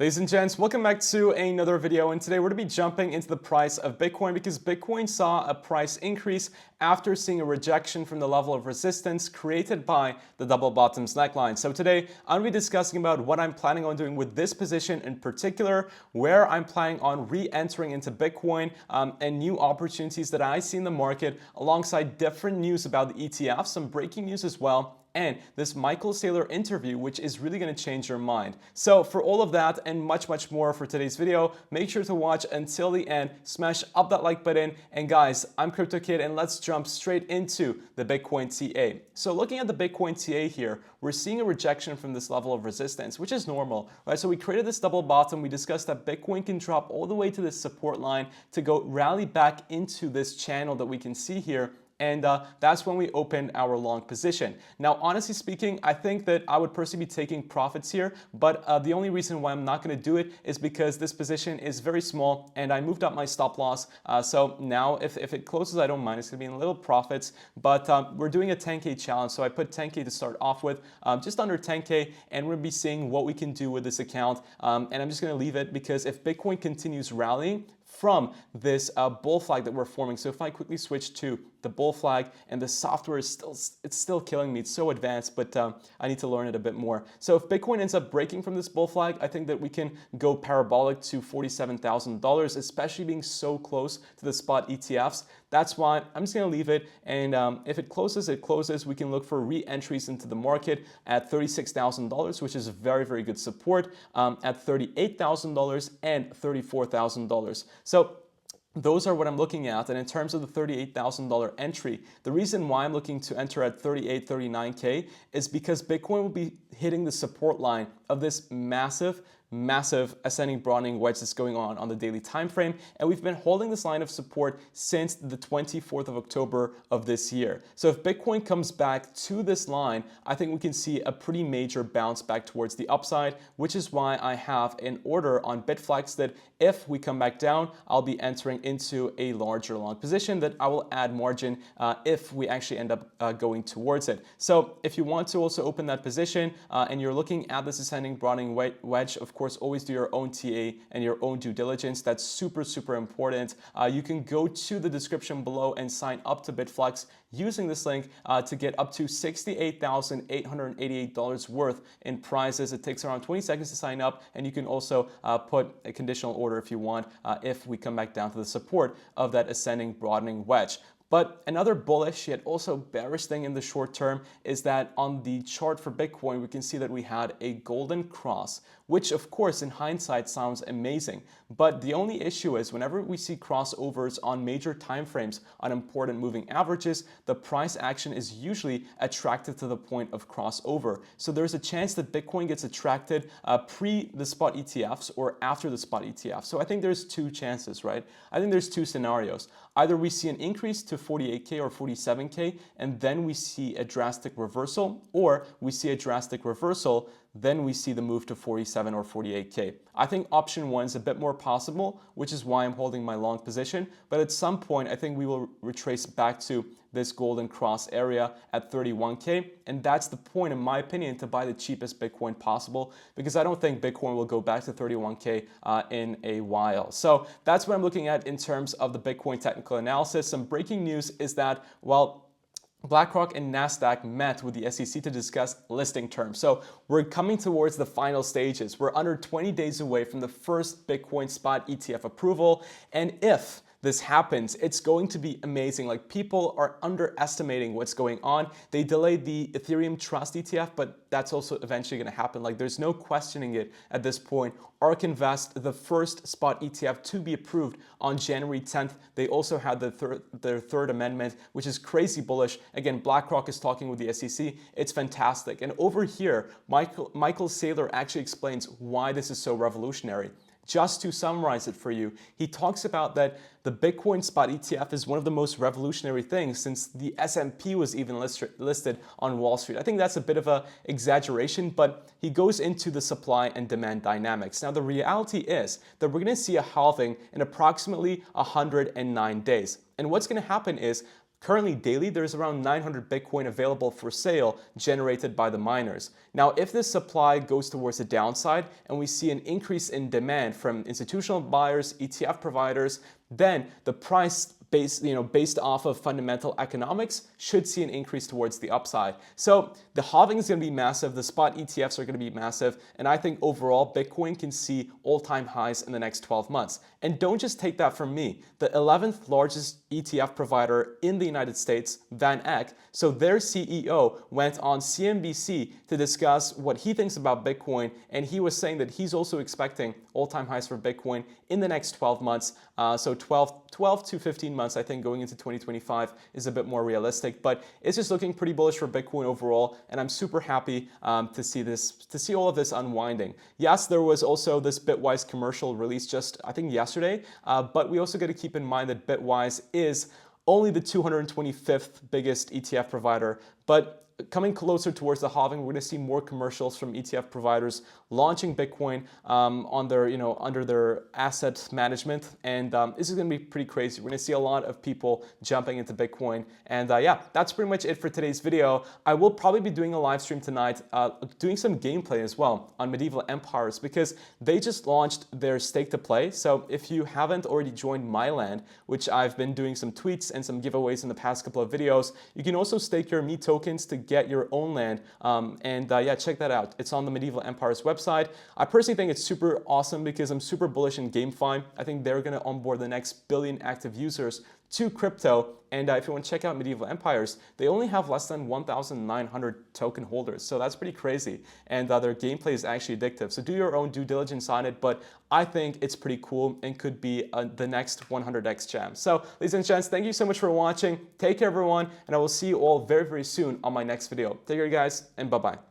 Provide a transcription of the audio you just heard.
Ladies and gents, welcome back to another video, and today we're going to be jumping into the price of Bitcoin because Bitcoin saw a price increase after seeing a rejection from the level of resistance created by the double bottoms neckline. So today I'm going to be discussing about what I'm planning on doing with this position in particular, where I'm planning on re-entering into Bitcoin, and new opportunities that I see in the market alongside different news about the ETF, some breaking news as well, and this Michael Saylor interview, which is really going to change your mind. So for all of that and much more for today's video, make sure to watch until the end, smash up that like button, and guys, I'm Crypto Kid, and let's jump straight into the Bitcoin TA. So looking at the Bitcoin TA here, we're seeing a rejection from this level of resistance, which is normal, right? So we created this double bottom. We discussed that Bitcoin can drop all the way to this support line to go rally back into this channel that we can see here. And that's when we opened our long position. Now, honestly speaking, I think that I would personally be taking profits here, but the only reason why I'm not going to do it is because this position is very small and I moved up my stop loss. So now if it closes, I don't mind. It's going to be in little profits, but we're doing a 10K challenge. So I put 10K to start off with, just under 10K, and we'll be seeing what we can do with this account. And I'm just going to leave it because if Bitcoin continues rallying from this bull flag that we're forming. So if I quickly switch to the bull flag, and the software is still killing me. It's so advanced, but I need to learn it a bit more. So if Bitcoin ends up breaking from this bull flag, I think that we can go parabolic to $47,000, especially being so close to the spot ETFs. That's why I'm just going to leave it. And if it closes, it closes. We can look for re-entries into the market at $36,000, which is very good support, at $38,000 and $34,000. So those are what I'm looking at. And in terms of the $38,000 entry, the reason why I'm looking to enter at 38, 39K is because Bitcoin will be hitting the support line of this massive ascending broadening wedge that's going on the daily time frame, and we've been holding this line of support since the 24th of October of this year. So if Bitcoin comes back to this line, I think we can see a pretty major bounce back towards the upside, which is why I have an order on Bitflex that if we come back down, I'll be entering into a larger long position that I will add margin if we actually end up going towards it. So if you want to also open that position and you're looking at this ascending broadening wedge, of course, always do your own TA and your own due diligence. That's super important. You can go to the description below and sign up to Bitflex using this link to get up to $68,888 worth in prizes. It takes around 20 seconds to sign up, and you can also put a conditional order if you want if we come back down to the support of that ascending broadening wedge. But another bullish yet also bearish thing in the short term is that on the chart for Bitcoin, we can see that we had a golden cross, which of course in hindsight sounds amazing. But the only issue is whenever we see crossovers on major time frames on important moving averages, the price action is usually attracted to the point of crossover. So there's a chance that Bitcoin gets attracted pre the spot ETFs or after the spot ETFs. So I think there's two chances, right? I think there's two scenarios. Either we see an increase to 48K or 47K, and then we see a drastic reversal, or we see a drastic reversal, then we see the move to 47 or 48K. I think option one is a bit more possible, which is why I'm holding my long position. But at some point, I think we will retrace back to this golden cross area at 31K. And that's the point, in my opinion, to buy the cheapest Bitcoin possible, because I don't think Bitcoin will go back to 31K in a while. So that's what I'm looking at in terms of the Bitcoin technical analysis. Some breaking news is that, well, BlackRock and NASDAQ met with the SEC to discuss listing terms. So we're coming towards the final stages. We're under 20 days away from the first Bitcoin spot ETF approval. And if this happens, it's going to be amazing. Like, people are underestimating what's going on. They delayed the Ethereum Trust ETF, but that's also eventually going to happen. Like, there's no questioning it at this point. ARK Invest, the first spot ETF to be approved on January 10th. They also had their third amendment, which is crazy bullish. Again, BlackRock is talking with the SEC. It's fantastic. And over here, Michael Saylor actually explains why this is so revolutionary. Just to summarize it for you, he talks about that the Bitcoin spot ETF is one of the most revolutionary things since the S&P was even listed on Wall Street. I think that's a bit of an exaggeration, but he goes into the supply and demand dynamics. Now, the reality is that we're going to see a halving in approximately 109 days. And what's going to happen is Currently, daily, there's around 900 Bitcoin available for sale generated by the miners. Now, if this supply goes towards the downside and we see an increase in demand from institutional buyers, ETF providers, then the price based off of fundamental economics should see an increase towards the upside. So the halving is going to be massive. The spot ETFs are going to be massive. And I think overall, Bitcoin can see all-time highs in the next 12 months. And don't just take that from me. The 11th largest ETF provider in the United States, Van Eck, so their CEO went on CNBC to discuss what he thinks about Bitcoin. And he was saying that he's also expecting all-time highs for Bitcoin in the next 12 months. So 12 to 15 months, I think going into 2025 is a bit more realistic, but it's just looking pretty bullish for Bitcoin overall, and I'm super happy to see all of this unwinding. Yes, there was also this Bitwise commercial released just, I think, yesterday, but we also got to keep in mind that Bitwise is only the 225th biggest ETF provider, but coming closer towards the halving, we're going to see more commercials from ETF providers launching Bitcoin on their, under their asset management, and this is going to be pretty crazy. We're going to see a lot of people jumping into Bitcoin, and yeah, that's pretty much it for today's video. I will probably be doing a live stream tonight, doing some gameplay as well on Medieval Empires, because they just launched their stake to play. So if you haven't already joined my land, which I've been doing some tweets and some giveaways in the past couple of videos, you can also stake your MEAT tokens to get your own land, and yeah, check that out. It's on the Medieval Empires website. I personally think it's super awesome because I'm super bullish in GameFi. I think they're going to onboard the next billion active users to crypto, and if you want to check out Medieval Empires, they only have less than 1,900 token holders, so that's pretty crazy, and their gameplay is actually addictive, so do your own due diligence on it, but I think it's pretty cool and could be the next 100x jam. So ladies and gents, thank you so much for watching. Take care everyone, and I will see you all very, very soon on my next video. Take care guys, and bye-bye.